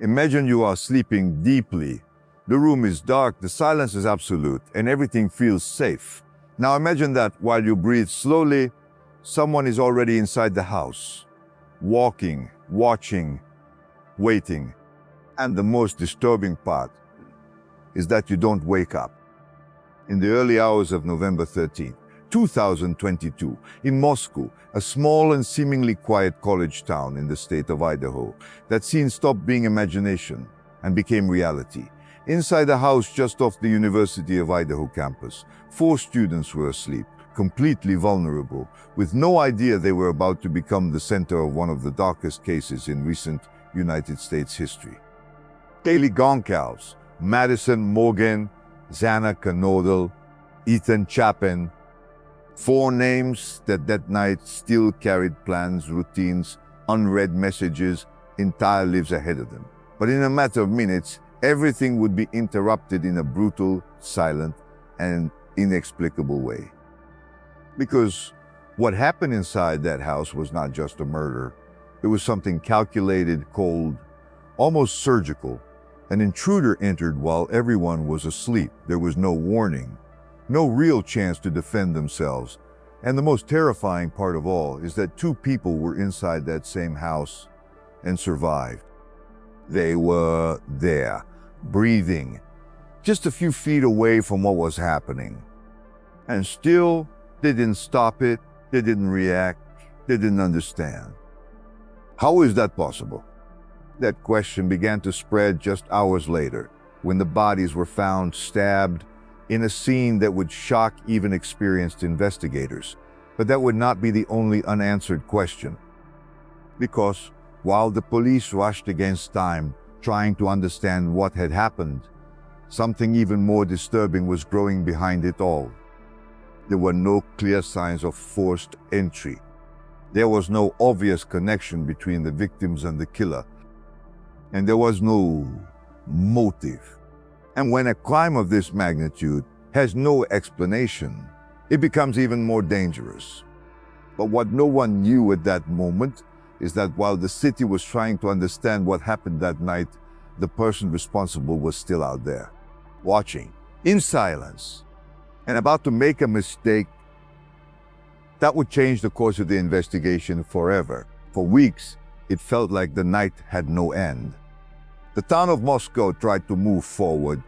Imagine you are sleeping deeply. The room is dark, the silence is absolute, and everything feels safe. Now imagine that while you breathe slowly, someone is already inside the house, walking, watching, waiting. And the most disturbing part is that you don't wake up. In the early hours of November 13th, 2022, in Moscow, a small and seemingly quiet college town in the state of Idaho, that scene stopped being imagination and became reality. Inside the house just off the University of Idaho campus, 4 students were asleep, completely vulnerable, with no idea they were about to become the center of one of the darkest cases in recent United States history. Kaylee Goncalves, Madison Morgan, Xana Knodel, Ethan Chapin, 4 names that night still carried plans, routines, unread messages, entire lives ahead of them. But in a matter of minutes, everything would be interrupted in a brutal, silent, and inexplicable way. Because what happened inside that house was not just a murder. It was something calculated, cold, almost surgical. An intruder entered while everyone was asleep. There was no warning, no real chance to defend themselves. And the most terrifying part of all is that 2 people were inside that same house and survived. They were there, breathing, just a few feet away from what was happening. And still, they didn't stop it, they didn't react, they didn't understand. How is that possible? That question began to spread just hours later, when the bodies were found stabbed in a scene that would shock even experienced investigators. But that would not be the only unanswered question. Because while the police rushed against time, trying to understand what had happened, something even more disturbing was growing behind it all. There were no clear signs of forced entry. There was no obvious connection between the victims and the killer. And there was no motive. And when a crime of this magnitude has no explanation, it becomes even more dangerous. But what no one knew at that moment is that while the city was trying to understand what happened that night, the person responsible was still out there, watching, in silence, and about to make a mistake that would change the course of the investigation forever. For weeks, it felt like the night had no end. The town of Moscow tried to move forward,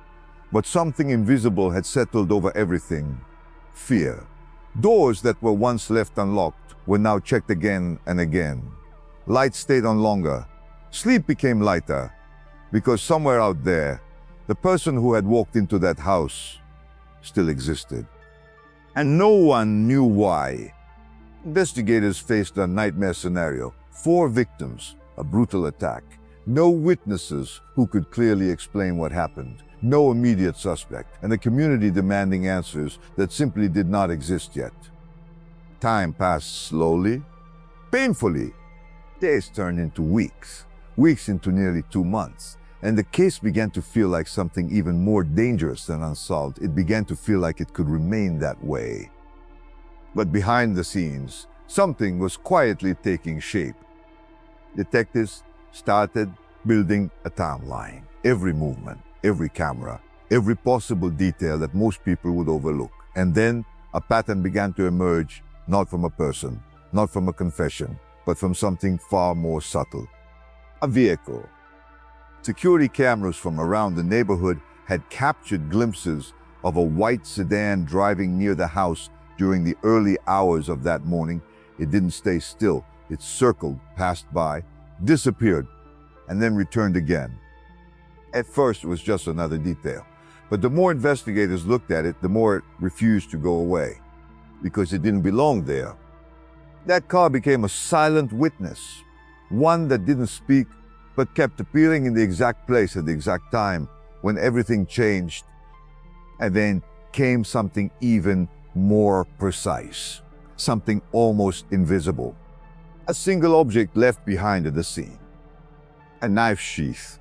but something invisible had settled over everything. Fear. Doors that were once left unlocked were now checked again and again. Lights stayed on longer. Sleep became lighter, because somewhere out there, the person who had walked into that house still existed. And no one knew why. Investigators faced a nightmare scenario. 4 victims, a brutal attack. No witnesses who could clearly explain what happened. No immediate suspect, and a community demanding answers that simply did not exist yet. Time passed slowly, painfully. Days turned into weeks, weeks into nearly 2 months, and the case began to feel like something even more dangerous than unsolved. It began to feel like it could remain that way. But behind the scenes, something was quietly taking shape. Detectives started building a timeline. Every movement, every camera, every possible detail that most people would overlook. And then a pattern began to emerge, not from a person, not from a confession, but from something far more subtle. A vehicle. Security cameras from around the neighborhood had captured glimpses of a white sedan driving near the house during the early hours of that morning. It didn't stay still. It circled, passed by, disappeared, and then returned again. At first, it was just another detail. But the more investigators looked at it, the more it refused to go away, because it didn't belong there. That car became a silent witness, one that didn't speak, but kept appearing in the exact place at the exact time when everything changed. And then came something even more precise, something almost invisible. A single object left behind at the scene. A knife sheath.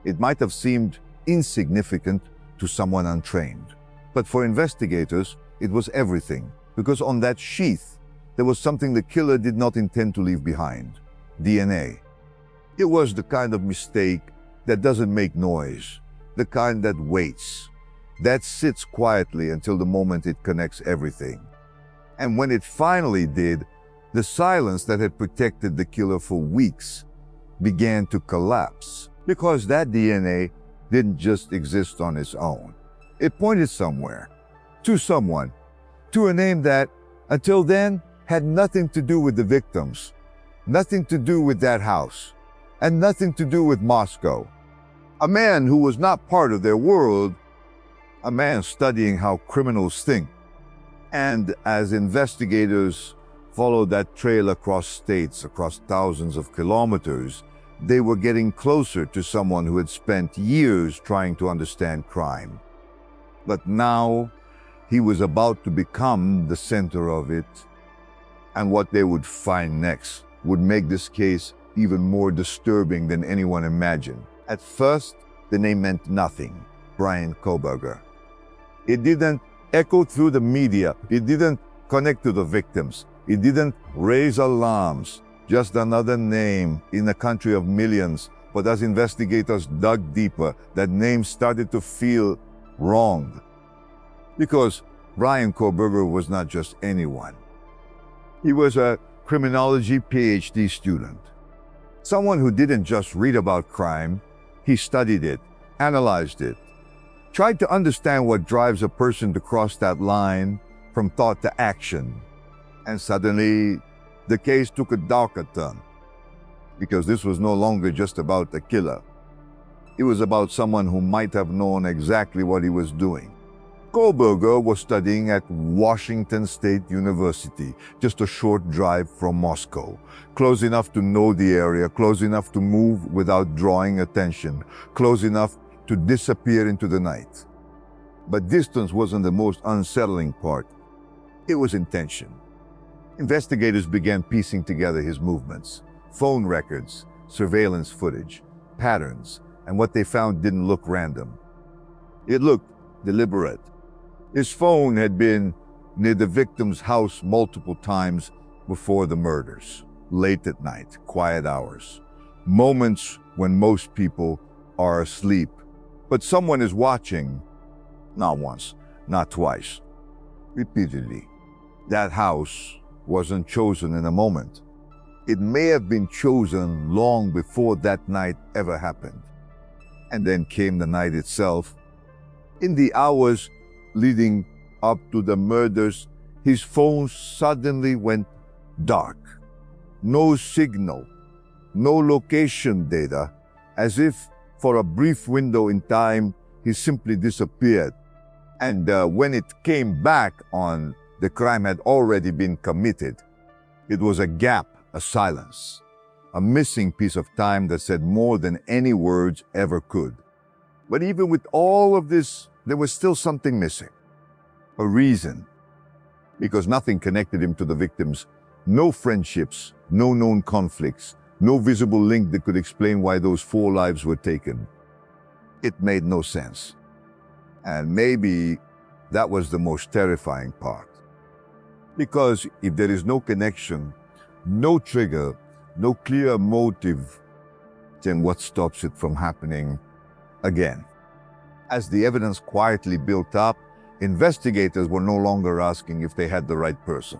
It might have seemed insignificant to someone untrained, but for investigators, it was everything, because on that sheath, there was something the killer did not intend to leave behind. DNA. It was the kind of mistake that doesn't make noise, the kind that waits, that sits quietly until the moment it connects everything. And when it finally did, the silence that had protected the killer for weeks began to collapse, because that DNA didn't just exist on its own. It pointed somewhere, to someone, to a name that, until then, had nothing to do with the victims, nothing to do with that house, and nothing to do with Moscow. A man who was not part of their world, a man studying how criminals think. And as investigators followed that trail across states, across thousands of kilometers, they were getting closer to someone who had spent years trying to understand crime. But now, he was about to become the center of it, and what they would find next would make this case even more disturbing than anyone imagined. At first, the name meant nothing, Bryan Kohberger. It didn't echo through the media, it didn't connect to the victims, it didn't raise alarms, just another name in a country of millions. But as investigators dug deeper, that name started to feel wrong. Because Bryan Kohberger was not just anyone. He was a criminology PhD student. Someone who didn't just read about crime, he studied it, analyzed it, tried to understand what drives a person to cross that line from thought to action. And suddenly, the case took a darker turn, because this was no longer just about the killer. It was about someone who might have known exactly what he was doing. Kohberger was studying at Washington State University, just a short drive from Moscow, close enough to know the area, close enough to move without drawing attention, close enough to disappear into the night. But distance wasn't the most unsettling part. It was intention. Investigators began piecing together his movements, phone records, surveillance footage, patterns, and what they found didn't look random. It looked deliberate. His phone had been near the victim's house multiple times before the murders, late at night, quiet hours, moments when most people are asleep. But someone is watching, not once, not twice, repeatedly. That house wasn't chosen in a moment. It may have been chosen long before that night ever happened. And then came the night itself. In the hours leading up to the murders, his phone suddenly went dark. No signal, no location data, as if for a brief window in time, he simply disappeared. And when it came back on, the crime had already been committed. It was a gap, a silence, a missing piece of time that said more than any words ever could. But even with all of this, there was still something missing. A reason. Because nothing connected him to the victims. No friendships, no known conflicts, no visible link that could explain why those 4 lives were taken. It made no sense. And maybe that was the most terrifying part. Because if there is no connection, no trigger, no clear motive, then what stops it from happening again? As the evidence quietly built up, investigators were no longer asking if they had the right person.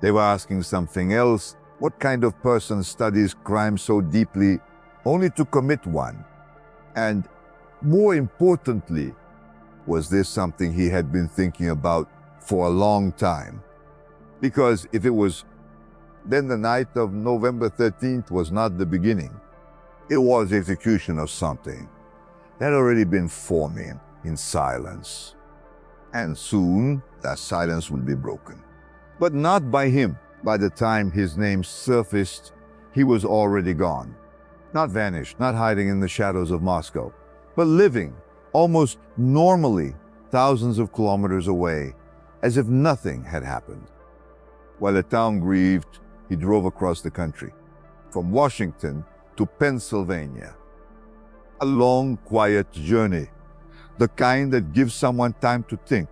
They were asking something else. What kind of person studies crime so deeply only to commit one? And more importantly, was this something he had been thinking about for a long time? Because if it was, then the night of November 13th was not the beginning. It was execution of something that had already been forming in silence. And soon, that silence would be broken. But not by him. By the time his name surfaced, he was already gone. Not vanished, not hiding in the shadows of Moscow, but living, almost normally, thousands of kilometers away, as if nothing had happened. While the town grieved, he drove across the country, from Washington to Pennsylvania. A long, quiet journey, the kind that gives someone time to think,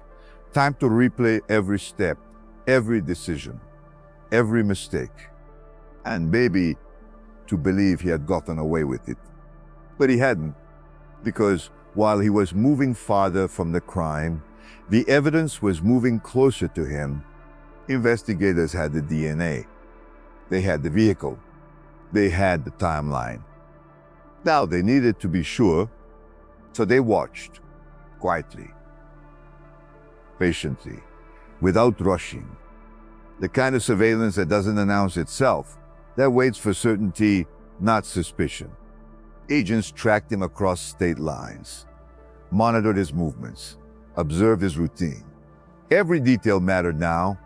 time to replay every step, every decision, every mistake. And maybe to believe he had gotten away with it. But he hadn't, because while he was moving farther from the crime, the evidence was moving closer to him. Investigators had the DNA. They had the vehicle. They had the timeline. Now they needed to be sure, so they watched, quietly, patiently, without rushing. The kind of surveillance that doesn't announce itself, that waits for certainty, not suspicion. Agents tracked him across state lines, monitored his movements, observed his routine. Every detail mattered now,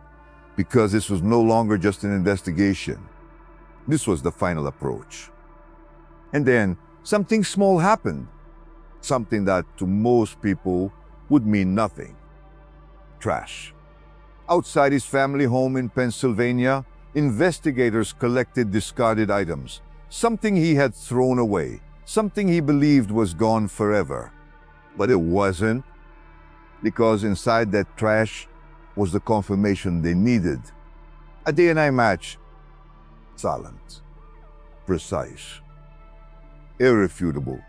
because this was no longer just an investigation. This was the final approach. And then something small happened, something that to most people would mean nothing. Trash. Outside his family home in Pennsylvania, investigators collected discarded items, something he had thrown away, something he believed was gone forever. But it wasn't, because inside that trash was the confirmation they needed. A DNA match. Silent, precise, irrefutable.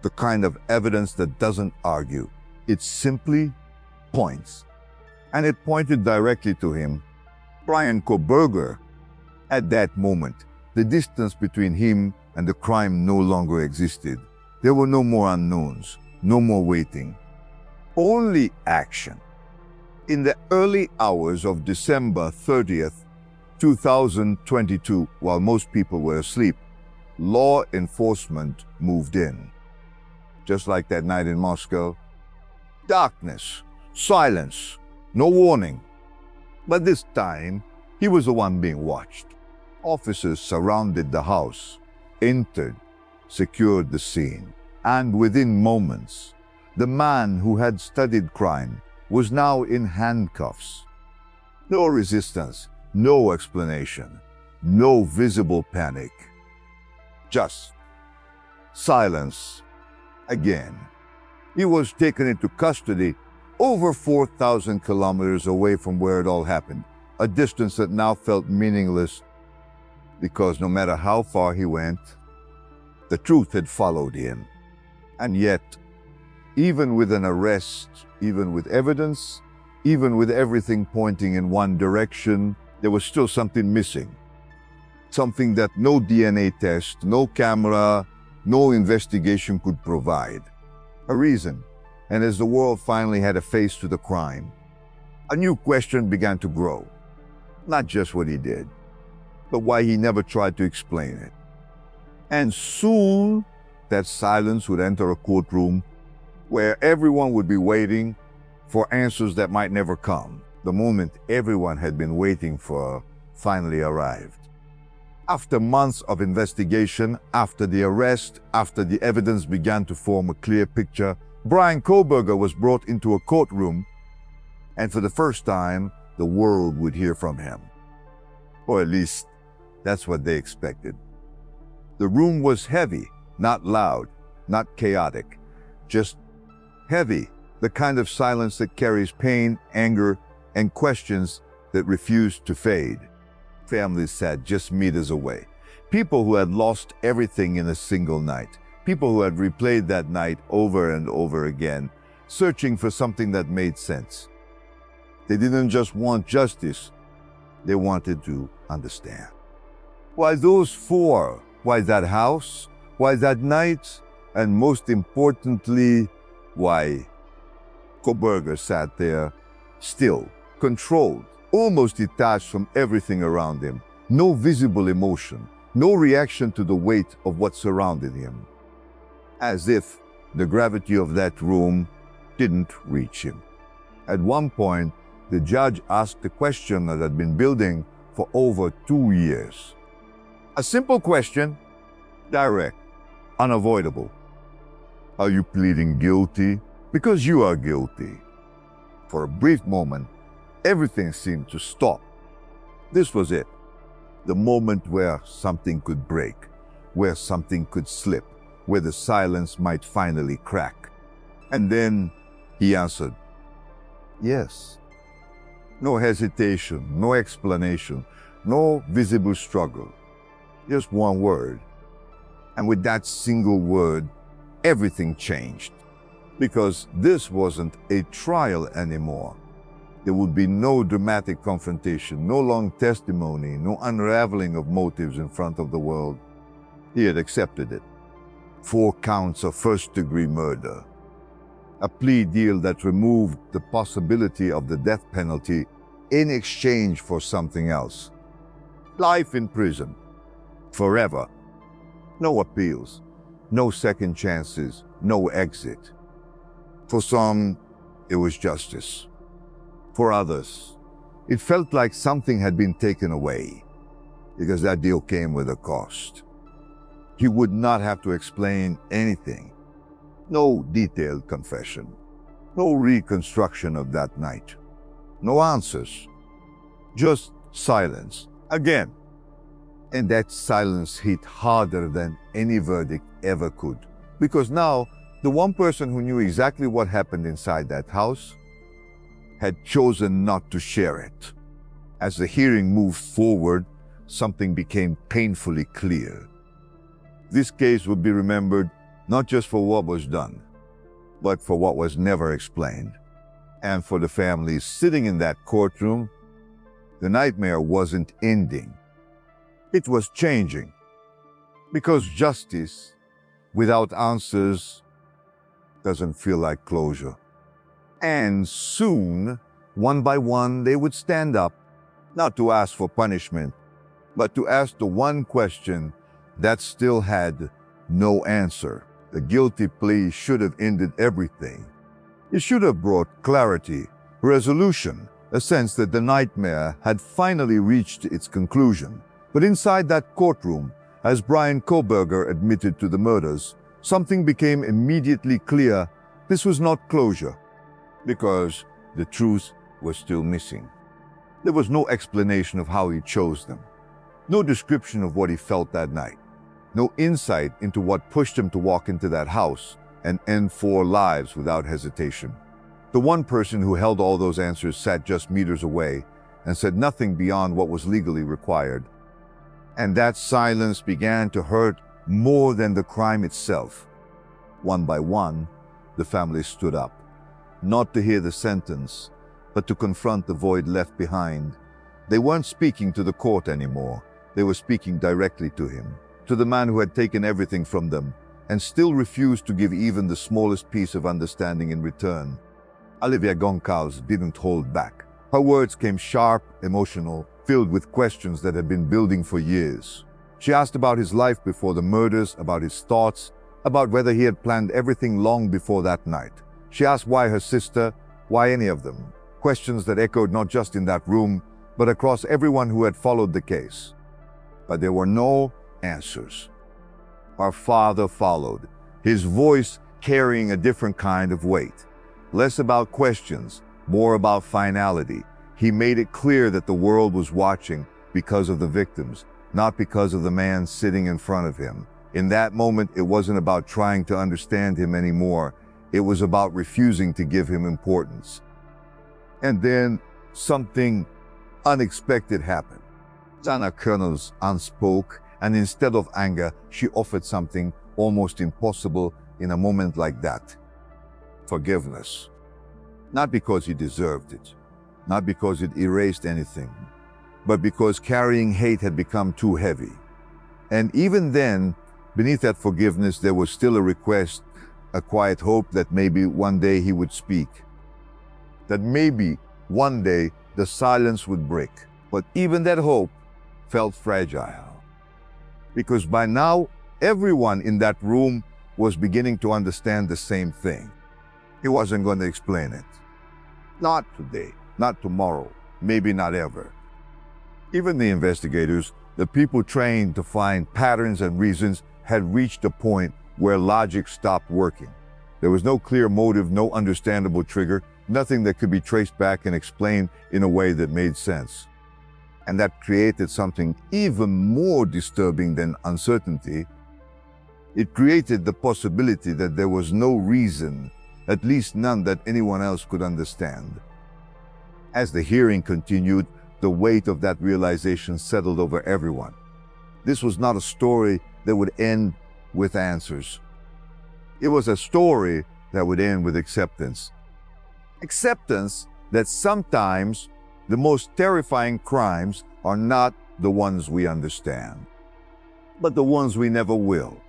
The kind of evidence that doesn't argue. It simply points. And it pointed directly to him, Bryan Kohberger. At that moment, the distance between him and the crime no longer existed. There were no more unknowns, no more waiting. Only action. In the early hours of December 30th, 2022, while most people were asleep, law enforcement moved in. Just like that night in Moscow. Darkness, silence, no warning. But this time, he was the one being watched. Officers surrounded the house, entered, secured the scene, and within moments, the man who had studied crime was now in handcuffs. No resistance, no explanation, no visible panic. Just silence again. He was taken into custody over 4,000 kilometers away from where it all happened, a distance that now felt meaningless because no matter how far he went, the truth had followed him. And yet, even with an arrest, even with evidence, even with everything pointing in one direction, there was still something missing. Something that no DNA test, no camera, no investigation could provide. A reason. And as the world finally had a face to the crime, a new question began to grow. Not just what he did, but why he never tried to explain it. And soon, that silence would enter a courtroom where everyone would be waiting for answers that might never come. The moment everyone had been waiting for finally arrived. After months of investigation, after the arrest, after the evidence began to form a clear picture, Bryan Kohberger was brought into a courtroom, and for the first time, the world would hear from him. Or at least, that's what they expected. The room was heavy, not loud, not chaotic, just heavy, the kind of silence that carries pain, anger, and questions that refuse to fade. Families sat just meters away. People who had lost everything in a single night. People who had replayed that night over and over again, searching for something that made sense. They didn't just want justice, they wanted to understand. Why those four? Why that house? Why that night? And most importantly, why Kohberger sat there, still, controlled, almost detached from everything around him. No visible emotion, no reaction to the weight of what surrounded him. As if the gravity of that room didn't reach him. At one point, the judge asked a question that had been building for over 2 years. A simple question, direct, unavoidable. Are you pleading guilty? Because you are guilty. For a brief moment, everything seemed to stop. This was it. The moment where something could break, where something could slip, where the silence might finally crack. And then he answered, yes. No hesitation, no explanation, no visible struggle. Just one word. And with that single word, everything changed. Because this wasn't a trial anymore. There would be no dramatic confrontation, no long testimony, no unraveling of motives in front of the world. He had accepted it. 4 counts of first-degree murder. A plea deal that removed the possibility of the death penalty in exchange for something else. Life in prison. Forever. No appeals. No second chances. No exit. For some, it was justice. For others, it felt like something had been taken away, because that deal came with a cost. He would not have to explain anything. No detailed confession. No reconstruction of that night. No answers. Just silence. Again. And that silence hit harder than any verdict ever could. Because now, the one person who knew exactly what happened inside that house had chosen not to share it. As the hearing moved forward, something became painfully clear. This case would be remembered not just for what was done, but for what was never explained. And for the families sitting in that courtroom, the nightmare wasn't ending. It was changing. Because justice, without answers, doesn't feel like closure. And soon, one by one, they would stand up, not to ask for punishment, but to ask the one question that still had no answer. The guilty plea should have ended everything. It should have brought clarity, resolution, a sense that the nightmare had finally reached its conclusion. But inside that courtroom, as Bryan Kohberger admitted to the murders, something became immediately clear. This was not closure, because the truth was still missing. There was no explanation of how he chose them, no description of what he felt that night, no insight into what pushed him to walk into that house and end 4 lives without hesitation. The one person who held all those answers sat just meters away and said nothing beyond what was legally required. And that silence began to hurt more than the crime itself. One by one, the family stood up, not to hear the sentence, but to confront the void left behind. They weren't speaking to the court anymore. They were speaking directly to him, to the man who had taken everything from them and still refused to give even the smallest piece of understanding in return. Olivia Goncalves didn't hold back. Her words came sharp, emotional, filled with questions that had been building for years. She asked about his life before the murders, about his thoughts, about whether he had planned everything long before that night. She asked why her sister, why any of them. Questions that echoed not just in that room, but across everyone who had followed the case. But there were no answers. Our father followed, his voice carrying a different kind of weight. Less about questions, more about finality. He made it clear that the world was watching because of the victims, not because of the man sitting in front of him. In that moment, it wasn't about trying to understand him anymore. It was about refusing to give him importance. And then something unexpected happened. Anna Kernel's unspoke, and instead of anger, she offered something almost impossible in a moment like that. Forgiveness. Not because he deserved it, not because it erased anything, but because carrying hate had become too heavy. And even then, beneath that forgiveness, there was still a request, a quiet hope that maybe one day he would speak. That maybe one day the silence would break. But even that hope felt fragile. Because by now, everyone in that room was beginning to understand the same thing. He wasn't going to explain it. Not today, not tomorrow, maybe not ever. Even the investigators, the people trained to find patterns and reasons, had reached a point where logic stopped working. There was no clear motive, no understandable trigger, nothing that could be traced back and explained in a way that made sense. And that created something even more disturbing than uncertainty. It created the possibility that there was no reason, at least none that anyone else could understand. As the hearing continued, the weight of that realization settled over everyone. This was not a story that would end with answers. It was a story that would end with acceptance. Acceptance that sometimes the most terrifying crimes are not the ones we understand, but the ones we never will.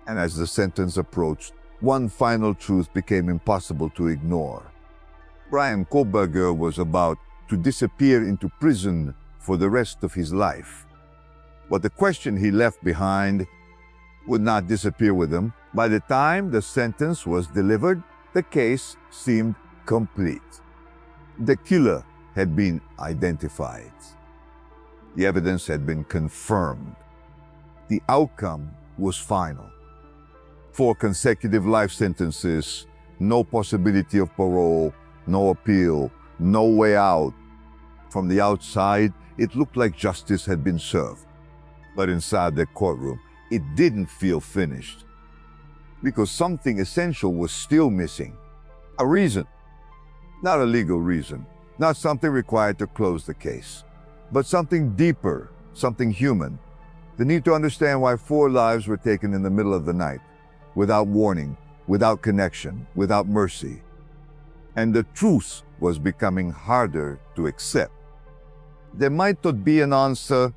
And as the sentence approached, one final truth became impossible to ignore. Bryan Kohberger was about to disappear into prison for the rest of his life. But the question he left behind would not disappear with him. By the time the sentence was delivered, the case seemed complete. The killer had been identified. The evidence had been confirmed. The outcome was final. 4 consecutive life sentences, no possibility of parole, no appeal, no way out. From the outside, it looked like justice had been served. But inside the courtroom, it didn't feel finished. Because something essential was still missing. A reason. Not a legal reason. Not something required to close the case. But something deeper, something human. The need to understand why 4 lives were taken in the middle of the night. Without warning, without connection, without mercy. And the truth was becoming harder to accept. There might not be an answer.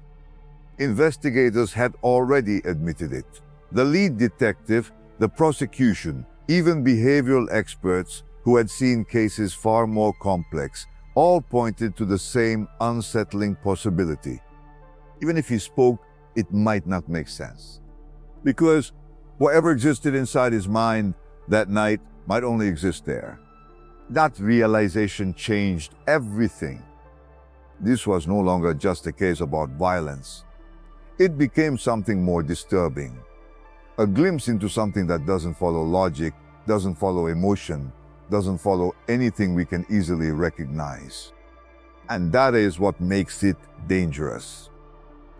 Investigators had already admitted it. The lead detective, the prosecution, even behavioral experts who had seen cases far more complex, all pointed to the same unsettling possibility. Even if he spoke, it might not make sense. Because whatever existed inside his mind that night might only exist there. That realization changed everything. This was no longer just a case about violence. It became something more disturbing. A glimpse into something that doesn't follow logic, doesn't follow emotion, doesn't follow anything we can easily recognize. And that is what makes it dangerous.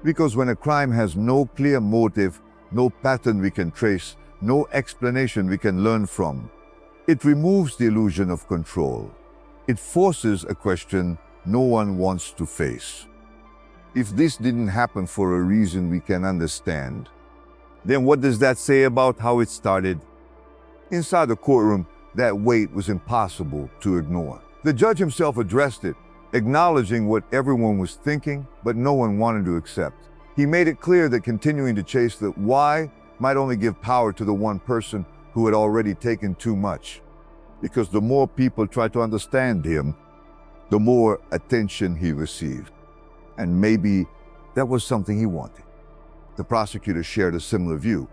Because when a crime has no clear motive, no pattern we can trace, no explanation we can learn from, it removes the illusion of control. It forces a question no one wants to face. If this didn't happen for a reason we can understand, then what does that say about how it started? Inside the courtroom, that weight was impossible to ignore. The judge himself addressed it, acknowledging what everyone was thinking, but no one wanted to accept. He made it clear that continuing to chase the why might only give power to the one person who had already taken too much. Because the more people tried to understand him, the more attention he received. And maybe that was something he wanted. The prosecutor shared a similar view.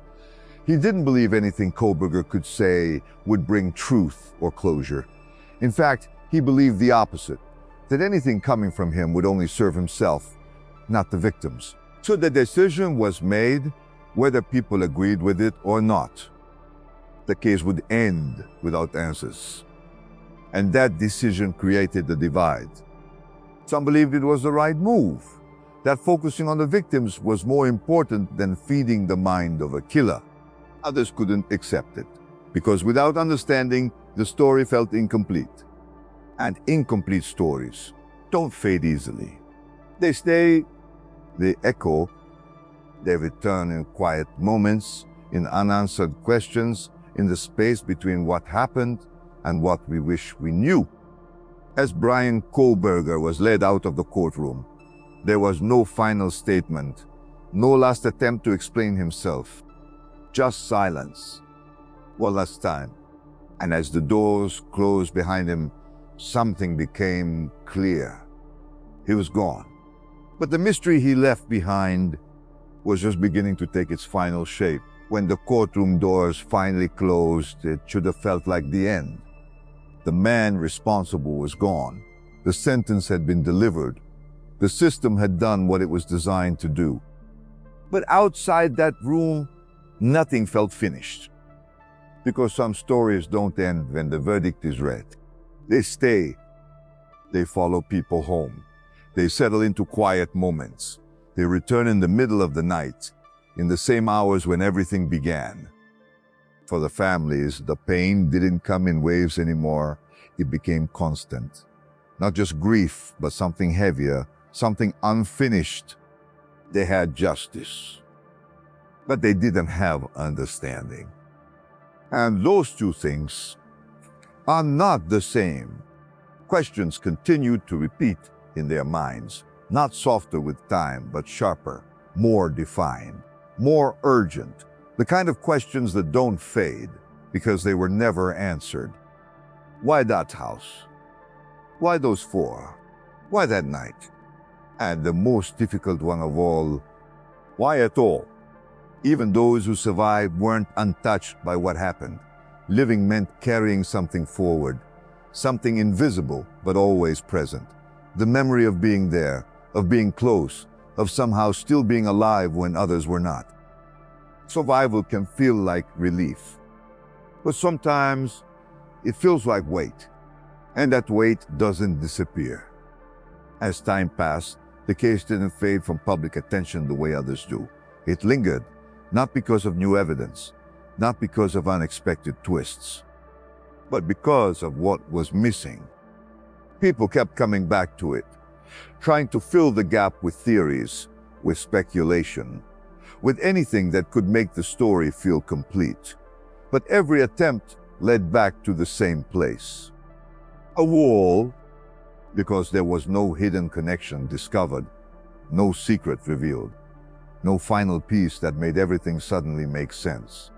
He didn't believe anything Kohberger could say would bring truth or closure. In fact, he believed the opposite, that anything coming from him would only serve himself, not the victims. So the decision was made, whether people agreed with it or not. The case would end without answers. And that decision created a divide. Some believed it was the right move, that focusing on the victims was more important than feeding the mind of a killer. Others couldn't accept it, because without understanding, the story felt incomplete. And incomplete stories don't fade easily. They stay, they echo, they return in quiet moments, in unanswered questions, in the space between what happened and what we wish we knew. As Bryan Kohberger was led out of the courtroom, there was no final statement, no last attempt to explain himself. Just silence. One last time. And as the doors closed behind him, something became clear. He was gone. But the mystery he left behind was just beginning to take its final shape. When the courtroom doors finally closed, it should have felt like the end. The man responsible was gone. The sentence had been delivered. The system had done what it was designed to do. But outside that room, nothing felt finished. Because some stories don't end when the verdict is read. They stay. They follow people home. They settle into quiet moments. They return in the middle of the night, in the same hours when everything began. For the families, the pain didn't come in waves anymore. It became constant. Not just grief, but something heavier, something unfinished. They had justice, but they didn't have understanding. And those two things are not the same. Questions continued to repeat in their minds, not softer with time, but sharper, more defined, more urgent, the kind of questions that don't fade because they were never answered. Why that house? Why those four? Why that night? And the most difficult one of all, why at all? Even those who survived weren't untouched by what happened. Living meant carrying something forward, something invisible but always present. The memory of being there, of being close, of somehow still being alive when others were not. Survival can feel like relief, but sometimes it feels like weight, and that weight doesn't disappear. As time passed, the case didn't fade from public attention the way others do. It lingered, not because of new evidence, not because of unexpected twists, but because of what was missing. People kept coming back to it, trying to fill the gap with theories, with speculation, with anything that could make the story feel complete. But every attempt led back to the same place. A wall, because there was no hidden connection discovered, no secret revealed, no final piece that made everything suddenly make sense.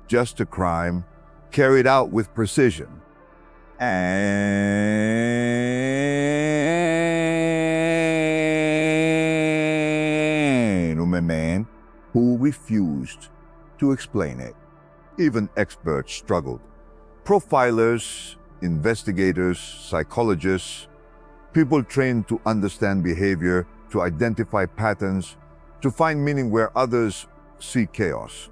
Just a crime carried out with precision. And a man who refused to explain it. Even experts struggled. Profilers, investigators, psychologists, people trained to understand behavior, to identify patterns, to find meaning where others see chaos.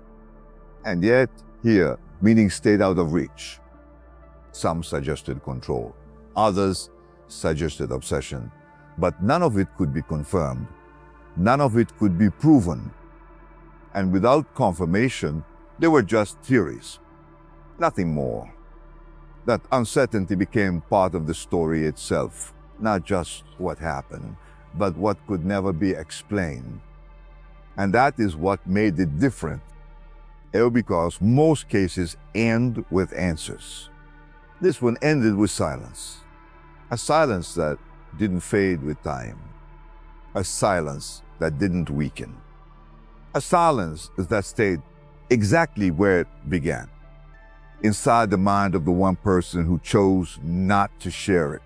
And yet, here, meaning stayed out of reach. Some suggested control, others suggested obsession, but none of it could be confirmed. None of it could be proven. And without confirmation, they were just theories, nothing more. That uncertainty became part of the story itself, not just what happened, but what could never be explained. And that is what made it different, because most cases end with answers. This one ended with silence, a silence that didn't fade with time, a silence that didn't weaken, a silence that stayed exactly where it began, inside the mind of the one person who chose not to share it.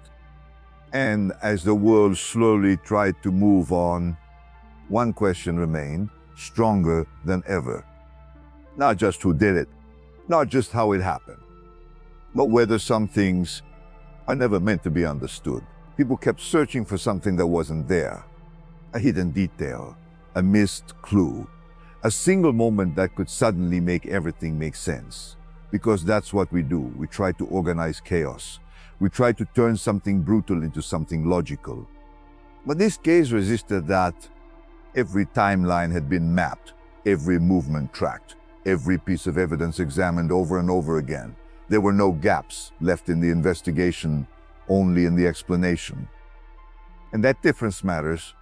And as the world slowly tried to move on, one question remained, stronger than ever. Not just who did it, not just how it happened, but whether some things are never meant to be understood. People kept searching for something that wasn't there, a hidden detail, a missed clue, a single moment that could suddenly make everything make sense. Because that's what we do. We try to organize chaos. We try to turn something brutal into something logical. But this case resisted that. Every timeline had been mapped, every movement tracked, every piece of evidence examined over and over again. There were no gaps left in the investigation, only in the explanation. And that difference matters,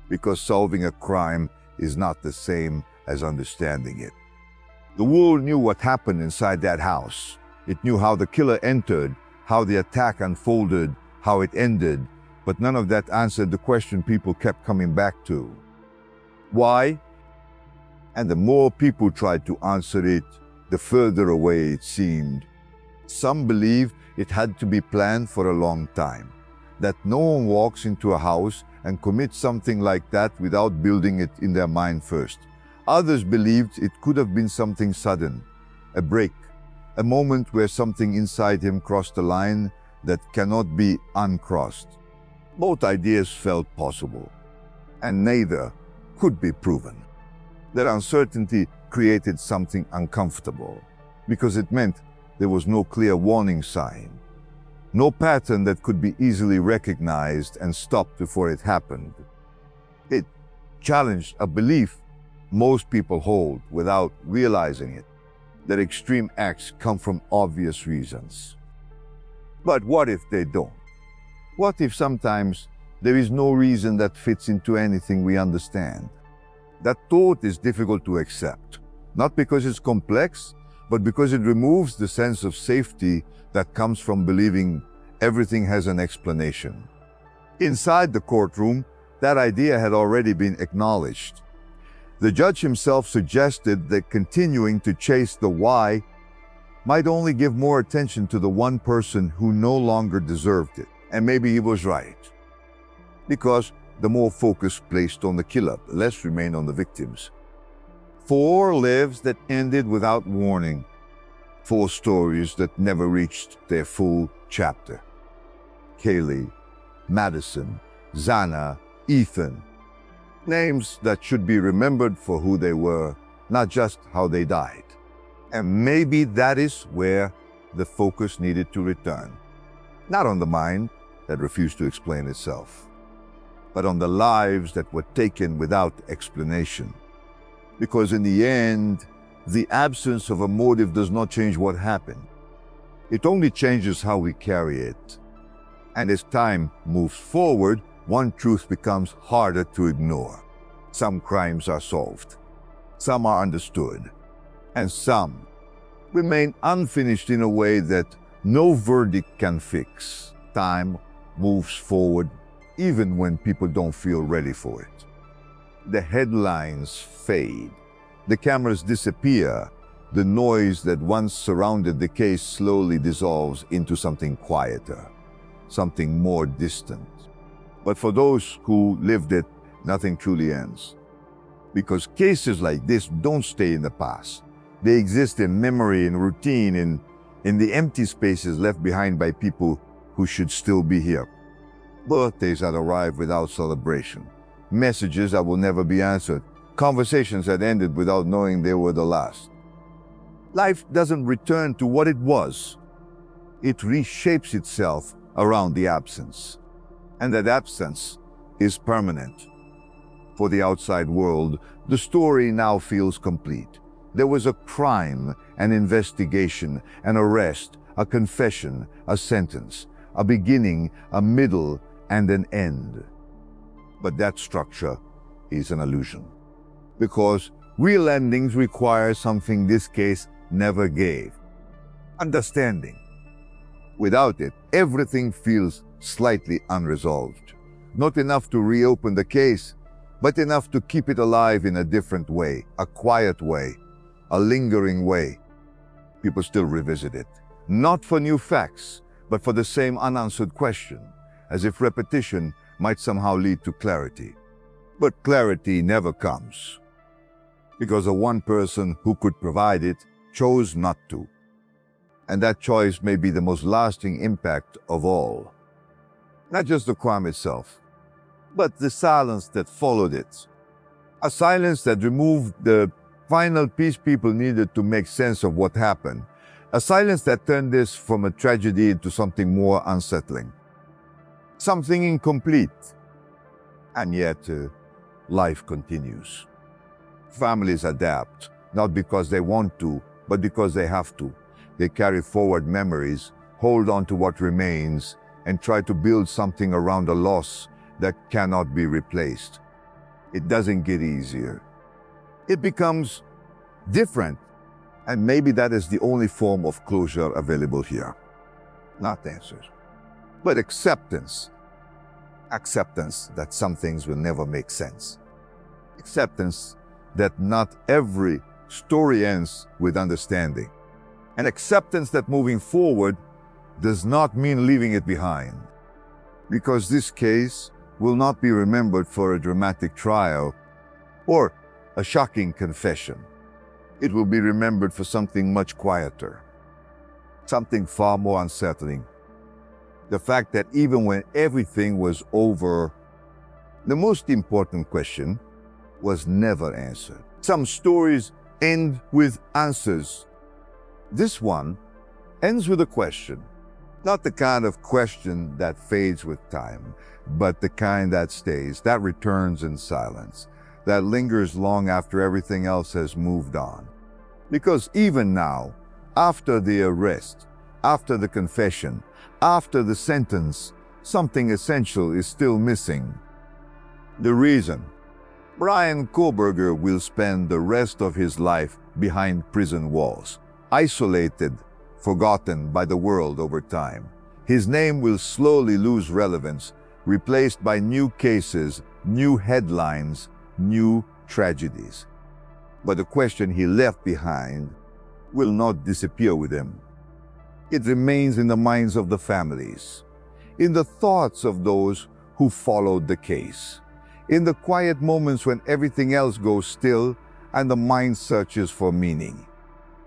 because solving a crime is not the same as understanding it. The world knew what happened inside that house. It knew how the killer entered, how the attack unfolded, how it ended, but none of that answered the question people kept coming back to. Why? And the more people tried to answer it, the further away it seemed. Some believe it had to be planned for a long time, that no one walks into a house and commits something like that without building it in their mind first. Others believed it could have been something sudden, a break, a moment where something inside him crossed a line that cannot be uncrossed. Both ideas felt possible, and neither could be proven. That uncertainty created something uncomfortable, because it meant there was no clear warning sign, no pattern that could be easily recognized and stopped before it happened. It challenged a belief most people hold without realizing it, that extreme acts come from obvious reasons. But what if they don't? What if sometimes There is no reason that fits into anything we understand. That thought is difficult to accept, not because it's complex, but because it removes the sense of safety that comes from believing everything has an explanation. Inside the courtroom, that idea had already been acknowledged. The judge himself suggested that continuing to chase the why might only give more attention to the one person who no longer deserved it. And maybe he was right. Because the more focus placed on the killer, the less remained on the victims. 4 lives that ended without warning. 4 stories that never reached their full chapter. Kaylee, Madison, Zana, Ethan. Names that should be remembered for who they were, not just how they died. And maybe that is where the focus needed to return. Not on the mind that refused to explain itself, but on the lives that were taken without explanation. Because in the end, the absence of a motive does not change what happened. It only changes how we carry it. And as time moves forward, one truth becomes harder to ignore. Some crimes are solved, some are understood, and some remain unfinished in a way that no verdict can fix. Time moves forward even when people don't feel ready for it. The headlines fade, the cameras disappear, the noise that once surrounded the case slowly dissolves into something quieter, something more distant. But for those who lived it, nothing truly ends. Because cases like this don't stay in the past. They exist in memory, in routine, in the empty spaces left behind by people who should still be here. Birthdays that arrive without celebration. Messages that will never be answered. Conversations that ended without knowing they were the last. Life doesn't return to what it was. It reshapes itself around the absence. And that absence is permanent. For the outside world, the story now feels complete. There was a crime, an investigation, an arrest, a confession, a sentence, a beginning, a middle, and an end. But that structure is an illusion. Because real endings require something this case never gave: understanding. Without it, everything feels slightly unresolved. Not enough to reopen the case, but enough to keep it alive in a different way, a quiet way, a lingering way. People still revisit it, not for new facts, but for the same unanswered question, as if repetition might somehow lead to clarity. But clarity never comes, because the one person who could provide it chose not to. And that choice may be the most lasting impact of all. Not just the crime itself, but the silence that followed it. A silence that removed the final piece people needed to make sense of what happened. A silence that turned this from a tragedy into something more unsettling. Something incomplete. And yet, life continues. Families adapt, not because they want to, but because they have to. They carry forward memories, hold on to what remains, and try to build something around a loss that cannot be replaced. It doesn't get easier. It becomes different, and maybe that is the only form of closure available here. Not answers, but acceptance. Acceptance that some things will never make sense. Acceptance that not every story ends with understanding. And acceptance that moving forward does not mean leaving it behind. Because this case will not be remembered for a dramatic trial or a shocking confession. It will be remembered for something much quieter, something far more unsettling. The fact that even when everything was over, the most important question was never answered. Some stories end with answers. This one ends with a question. Not the kind of question that fades with time, but the kind that stays, that returns in silence, that lingers long after everything else has moved on. Because even now, after the arrest, after the confession, after the sentence, something essential is still missing. The reason Bryan Kohberger will spend the rest of his life behind prison walls, isolated, forgotten by the world over time. His name will slowly lose relevance, replaced by new cases, new headlines, new tragedies. But the question he left behind will not disappear with him. It remains in the minds of the families, in the thoughts of those who followed the case, in the quiet moments when everything else goes still and the mind searches for meaning.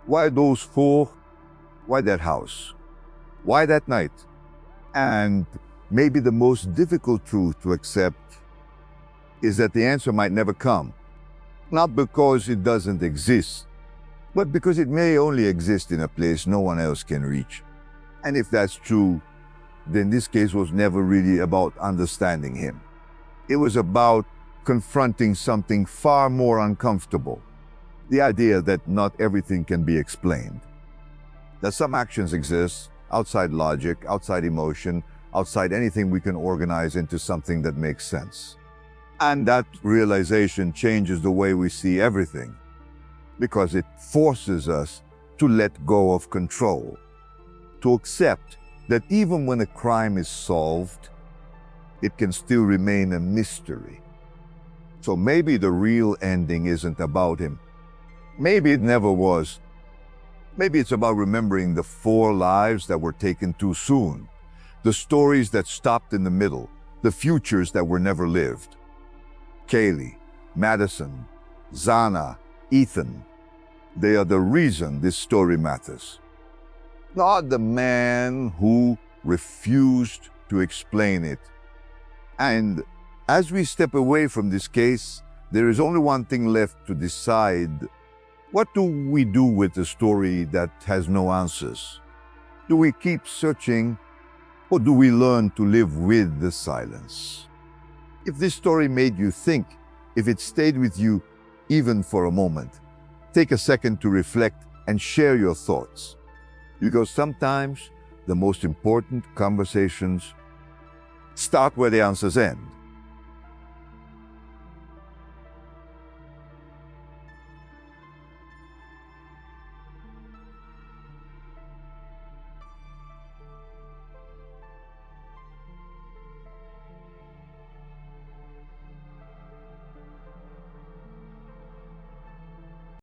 Why those four? Why that house? Why that night? And maybe the most difficult truth to accept is that the answer might never come. Not because it doesn't exist, but because it may only exist in a place no one else can reach. And if that's true, then this case was never really about understanding him. It was about confronting something far more uncomfortable. The idea that not everything can be explained. That some actions exist outside logic, outside emotion, outside anything we can organize into something that makes sense. And that realization changes the way we see everything, because it forces us to let go of control, to accept that even when a crime is solved, it can still remain a mystery. So maybe the real ending isn't about him. Maybe it never was. Maybe it's about remembering the 4 lives that were taken too soon, the stories that stopped in the middle, the futures that were never lived. Kaylee, Madison, Zana, Ethan, they are the reason this story matters. Not the man who refused to explain it. And as we step away from this case, there is only one thing left to decide. What do we do with a story that has no answers? Do we keep searching, or do we learn to live with the silence? If this story made you think, if it stayed with you even for a moment, take a second to reflect and share your thoughts. Because sometimes the most important conversations start where the answers end.